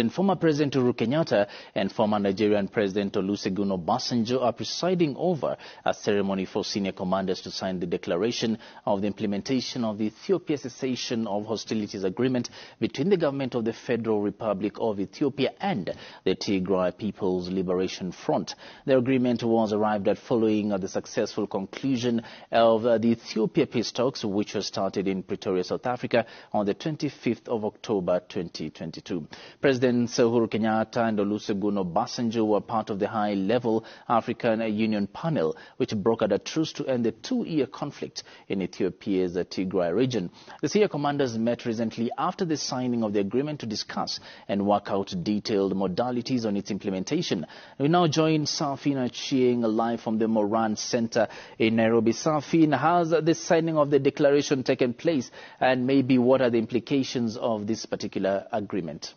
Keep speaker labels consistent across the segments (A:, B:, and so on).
A: And former President Uhuru Kenyatta and former Nigerian President Olusegun Obasanjo are presiding over a ceremony for senior commanders to sign the declaration of the implementation of the Ethiopia Cessation of Hostilities Agreement between the government of the Federal Republic of Ethiopia and the Tigray People's Liberation Front. The agreement was arrived at following the successful conclusion of the Ethiopia peace talks, which were started in Pretoria, South Africa on the 25th of October 2022. President Uhuru Kenyatta and Olusegun Obasanjo were part of the high-level African Union panel, which brokered a truce to end the two-year conflict in Ethiopia's Tigray region. The senior commanders met recently after the signing of the agreement to discuss and work out detailed modalities on its implementation. We now join Safina Chieng live from the Moran Center in Nairobi. Safina, has the signing of the declaration taken place, and maybe what are the implications of this particular agreement?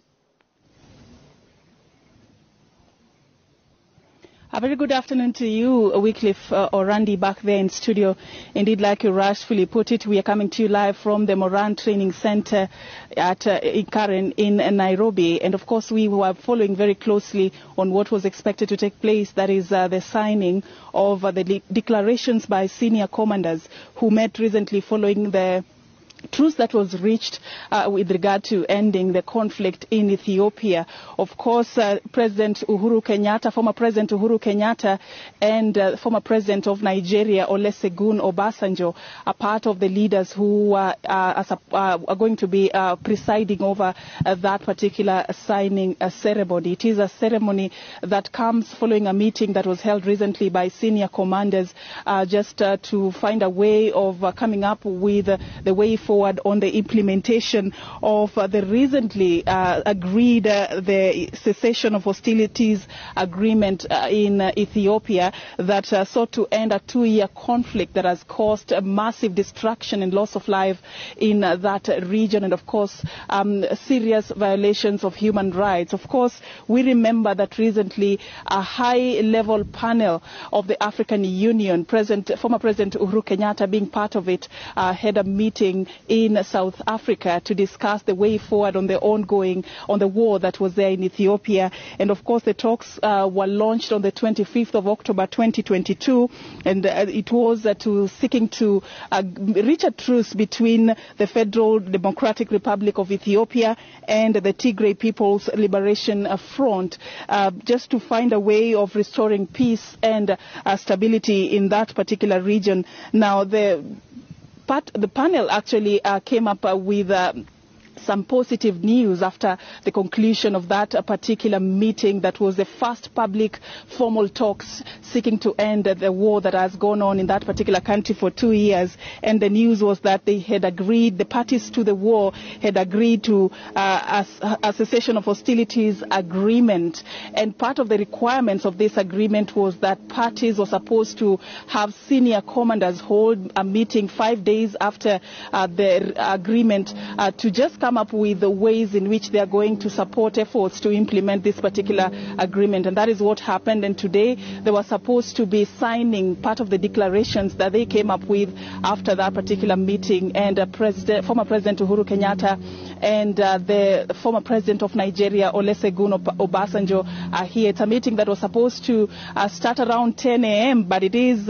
B: A very good afternoon to you, Wycliffe or Randy back there in studio. Indeed, like you rightfully put it, we are coming to you live from the Moran Training Center at Karen in Nairobi. And of course, we were following very closely on what was expected to take place. That is the signing of the declarations by senior commanders who met recently following the truce that was reached with regard to ending the conflict in Ethiopia. Of course, President Uhuru Kenyatta, former President Uhuru Kenyatta, and former President of Nigeria, Olusegun Obasanjo, are part of the leaders who are going to be presiding over that particular signing ceremony. It is a ceremony that comes following a meeting that was held recently by senior commanders just to find a way of coming up with the way forward on the implementation of the recently agreed the cessation of hostilities agreement in Ethiopia that sought to end a two-year conflict that has caused a massive destruction and loss of life in that region, and of course serious violations of human rights. Of course, we remember that recently a high-level panel of the African Union, former President Uhuru Kenyatta being part of it, had a meeting in South Africa to discuss the way forward on the war that was there in Ethiopia. And of course, the talks were launched on the 25th of October 2022, and it was seeking to reach a truce between the Federal Democratic Republic of Ethiopia and the Tigray People's Liberation Front, just to find a way of restoring peace and stability in that particular region. Now, the panel actually came up with some positive news after the conclusion of that particular meeting. That was the first public formal talks seeking to end the war that has gone on in that particular country for 2 years. And the news was that they had agreed, the parties to the war had agreed to a cessation of hostilities agreement. And part of the requirements of this agreement was that parties were supposed to have senior commanders hold a meeting 5 days after the agreement to just come up with the ways in which they are going to support efforts to implement this particular agreement. And that is what happened. And today they were supposed to be signing part of the declarations that they came up with after that particular meeting. And former President Uhuru Kenyatta and the former President of Nigeria, Olusegun Obasanjo, are here. It's a meeting that was supposed to start around 10 a.m., but it is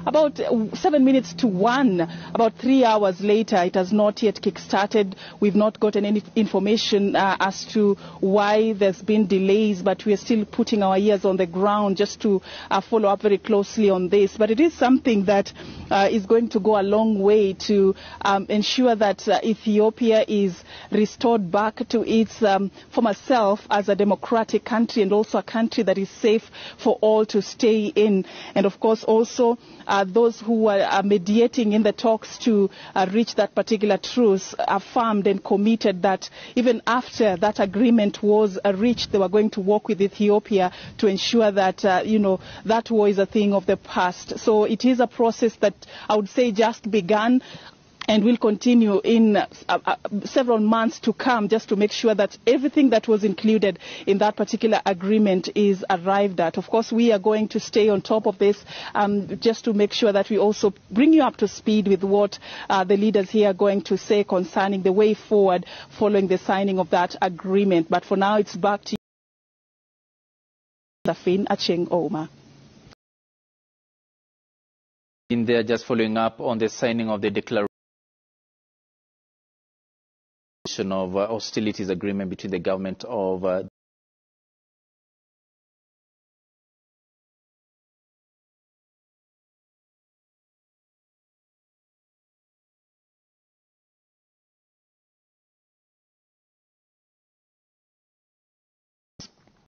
B: about 7 minutes to 1, about 3 hours later. It has not yet kick-started. We've not gotten any information as to why there's been delays, but we are still putting our ears on the ground just to follow up very closely on this. But it is something that is going to go a long way to ensure that Ethiopia is restored back to its former self as a democratic country, and also a country that is safe for all to stay in. And of course also those who are mediating in the talks to reach that particular truce affirmed and committed that even after that agreement was reached, they were going to work with Ethiopia to ensure that, that war is a thing of the past. So it is a process that I would say just began. and will continue in several months to come, just to make sure that everything that was included in that particular agreement is arrived at. Of course, we are going to stay on top of this, just to make sure that we also bring you up to speed with what the leaders here are going to say concerning the way forward following the signing of that agreement. But for now, it's back to you, Safin Acheng Oma.
A: In there, just following up on the signing of the declaration of hostilities agreement between the government of